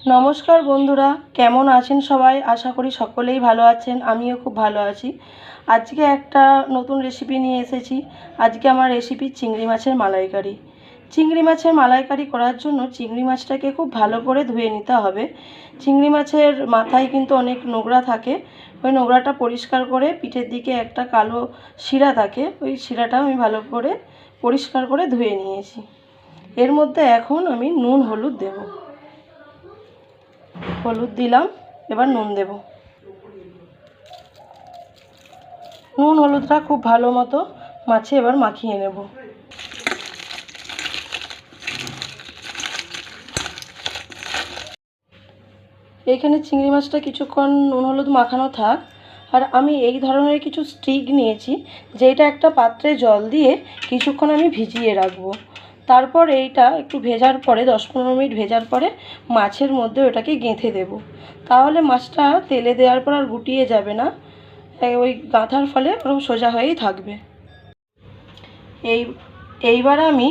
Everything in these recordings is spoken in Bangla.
নমস্কার বন্ধুরা, কেমন আছেন সবাই? আশা করি সকলেই ভালো আছেন। আমিও খুব ভালো আছি। আজকে একটা নতুন রেসিপি নিয়ে এসেছি। আজকে আমার রেসিপি চিংড়ি মাছের মালাইকারি। চিংড়ি মাছের মালাইকারি করার জন্য চিংড়ি মাছটাকে খুব ভালো করে ধুয়ে নিতে হবে। চিংড়ি মাছের মাথায় কিন্তু অনেক নোংরা থাকে। ওই নোংরাটা পরিষ্কার করে পিঠের দিকে একটা কালো শিরা থাকে, ওই শিরাটাও আমি ভালো করে পরিষ্কার করে ধুয়ে নিয়েছি। এর মধ্যে এখন আমি নুন হলুদ দেব। হলুদ দিলাম, এবার নুন দেব। নুন হলুদটা খুব ভালো মতো মাছে এবার মাখিয়ে নেব। এইখানে চিংড়ি মাছটা কিছুক্ষণ নুন হলুদ মাখানো থাক। আর আমি এই ধরনের কিছু স্টিক নিয়েছি, যেটা একটা পাত্রে জল দিয়ে কিছুক্ষণ আমি ভিজিয়ে রাখবো। তারপর এইটা একটু ভেজার পরে 10-15 মিনিট ভেজার পরে মাছের মধ্যে ওটাকে গেঁথে দেব। তাহলে মাছটা তেলে দেওয়ার পর আর গুটিয়ে যাবে না, ওই গাঁথার ফলে ওরকম সোজা হয়েই থাকবে। এইবার আমি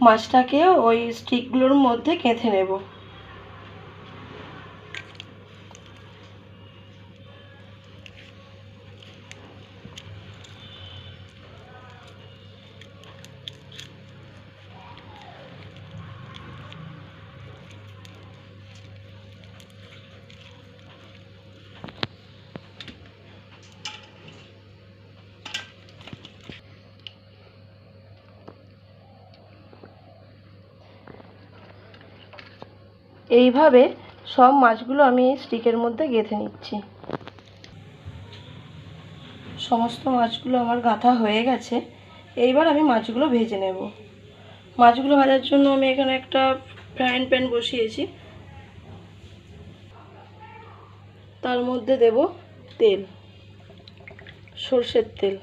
মাছটাকে ওই স্টিকগুলোর মধ্যে গেঁথে নেব। এইভাবে সব মাছগুলো আমি এই স্টিকের মধ্যে গেঁথে নিচ্ছি। সমস্ত মাছগুলো আমার গাঁথা হয়ে গেছে। এইবার আমি মাছগুলো ভেজে নেব। মাছগুলো ভাজার জন্য আমি এখানে একটা ফ্রাইং প্যান বসিয়েছি। তার মধ্যে দেব তেল, সর্ষের তেল।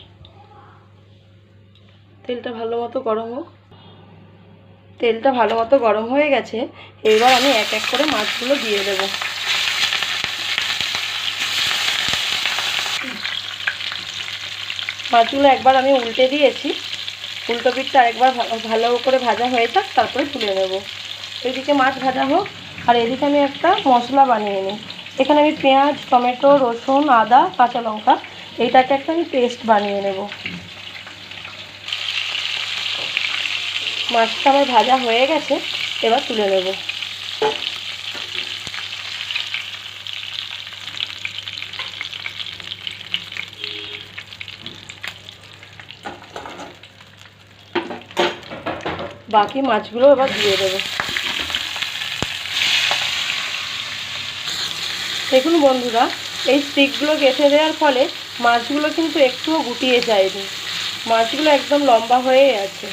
তেলটা ভালো মতো গরম হোক। তেলটা ভালো মতো গরম হয়ে গেছে। এবার আমি এক এক করে মাছগুলো দিয়ে দেব। মাছগুলো একবার আমি উল্টে দিয়েছি। উল্টো পিঠটা আরেকবার ভালো করে ভাজা হয়ে যাক, তারপরে তুলে নেব। এদিকে মাছ ভাজা হোক, আর এদিকে আমি একটা মশলা বানিয়ে নিই। এখানে আমি পেঁয়াজ, টমেটো, রসুন, আদা, কাঁচা লঙ্কা, এইটাকে একটা আমি পেস্ট বানিয়ে নেব। মাছটা আমার ভাজা হয়ে গেছে, এবার তুলে নেব। বাকি মাছগুলো এবার দিয়ে দেবো। দেখুন বন্ধুরা, এই স্টিকগুলো গেঁথে দেওয়ার ফলে মাছগুলো কিন্তু একটুও গুটিয়ে যায়নি। মাছগুলো একদম লম্বা হয়েই আছে।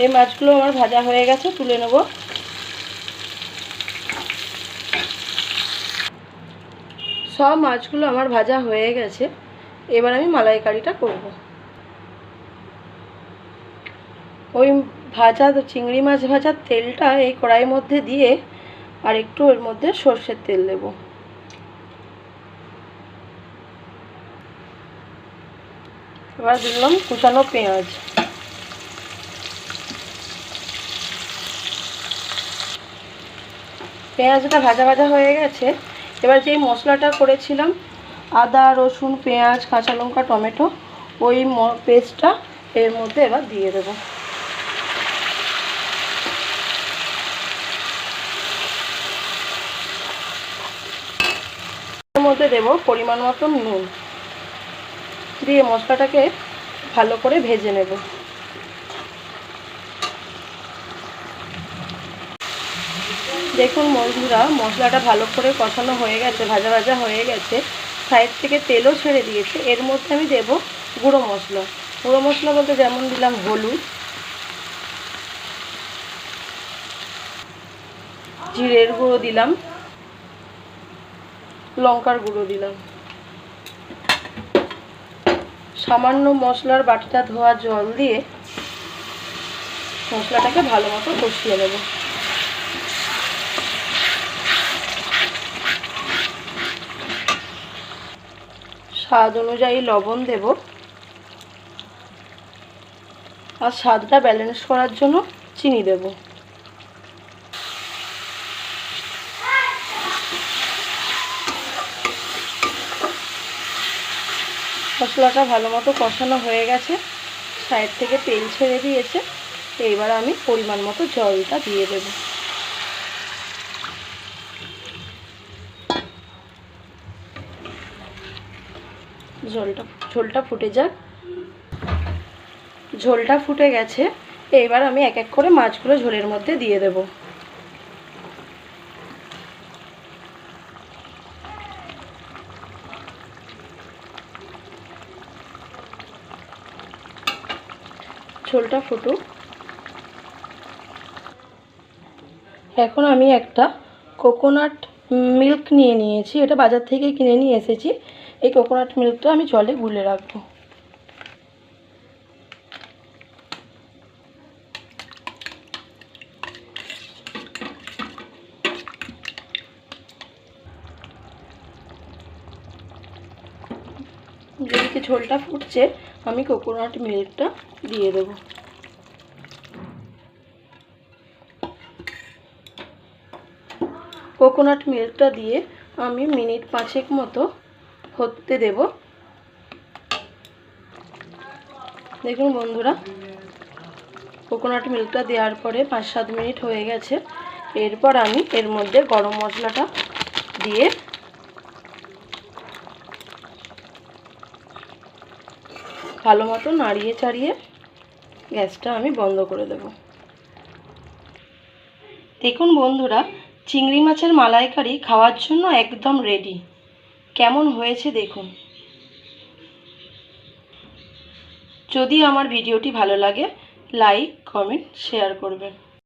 এই মাছগুলো আমার ভাজা হয়ে গেছে, তুলে নেব। সব মাছগুলো আমার ভাজা হয়ে গেছে। এবার আমি মালাইকারিটা করব। ওই ভাজা চিংড়ি মাছ ভাজার তেলটা এই কড়াইয়ের মধ্যে দিয়ে আর একটু এর মধ্যে সর্ষের তেল দেব। এবার দিলাম কুচানো পেঁয়াজ। পেঁয়াজটা ভাজা ভাজা হয়ে গেছে। এবার যেই মশলাটা করেছিলাম, আদা, রসুন, পেঁয়াজ, কাঁচা লঙ্কা, টমেটো, ওই পেস্টটা এর মধ্যে এবার দিয়ে দেব। এর মধ্যে দেব পরিমাণ মতো নুন দিয়ে মশলাটাকে ভালো করে ভেজে নেব। দেখুন বন্ধুরা, মশলাটা ভালো করে কষানো হয়ে গেছে, ভাজা ভাজা হয়ে গেছে, সাইড থেকে তেলও ছেড়ে দিয়েছে। এর মধ্যে আমি দেব গুঁড়ো মশলা। গুঁড়ো মশলা বলতে যেমন দিলাম হলুদ, জিরের গুঁড়ো দিলাম, লঙ্কার গুঁড়ো দিলাম। সামান্য মশলার বাটিটা ধোয়া জল দিয়ে মশলাটাকে ভালো মতো কষিয়ে নেব। স্বাদ অনুযায়ী লবণ দেব। আর স্বাদটা ব্যালেন্স করার জন্য চিনি দেব। মশলাটা ভালো মতো কষানো হয়ে গেছে, সাইড থেকে তেল ছেড়ে দিয়েছে। এইবার আমি পরিমাণ মতো জলটা দিয়ে দেব। ঝোলটা ফুটে যাক। ঝোলটা ফুটে গেছে, এইবার আমি এক এক করে মাছগুলো ঝোলের মধ্যে দিয়ে দেব। ঝোলটা ফুটুক। এখন আমি একটা কোকোনাট মিল্ক নিয়ে নিয়েছি, এটা বাজার থেকে কিনে নিয়ে এসেছি। এই কোকোনাট মিল্কটা আমি জলে গুলে রাখবো। যেদিকে ঝোলটা ফুটছে আমি কোকোনাট মিল্কটা দিয়ে দেব। কোকোনাট মিল্কটা দিয়ে আমি মিনিট 5 মতো হতে দেব। দেখুন বন্ধুরা, কোকোনাট মিল্কটা দেওয়ার পরে 5-7 মিনিট হয়ে গেছে। এরপর আমি এর মধ্যে গরম মশলাটা দিয়ে ভালো মতো নাড়িয়ে চাড়িয়ে গ্যাসটা আমি বন্ধ করে দেব। দেখুন বন্ধুরা, চিংড়ি মাছের মালাইকারি খাওয়ার জন্য একদম রেডি। কেমন হয়েছে দেখুন। যদি আমার ভিডিওটি ভালো লাগে লাইক, কমেন্ট, শেয়ার করবেন।